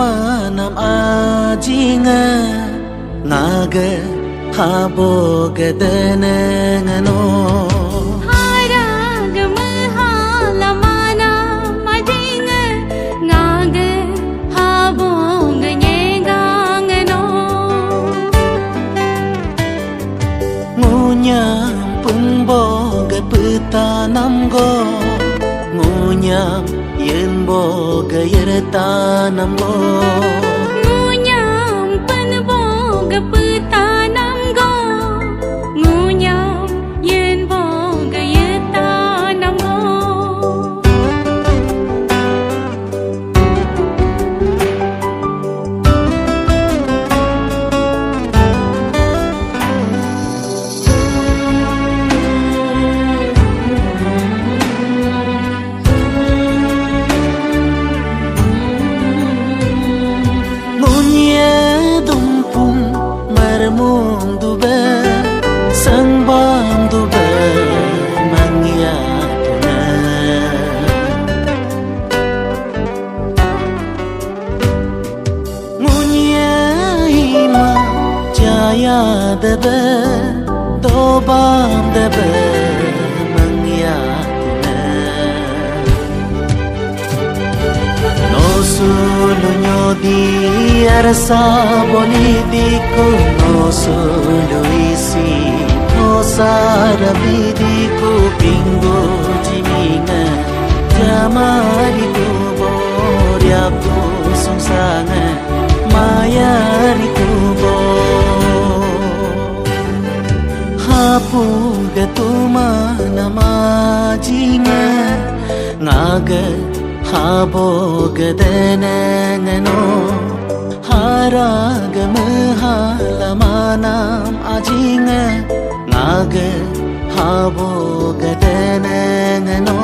manam ajinga naga habogadanangano ngunyam pungboga putanam go ngunyam yen boga yertanam go ngunyam pen boga putanam go ngunyam yen boga yertanam go mundo be sangbando be mangyatuna ngunya hima jaya de be dobam de be mangyatuna no sulu nyodi arsa bolidiku no sulu isi no sarabidiku pingo jiminga jamari ku borya ku sungsanga mayari ku bo hapu gatuma namajinga ngaga habo gadanangano haragam halamanam ajinga naga habo gadanangano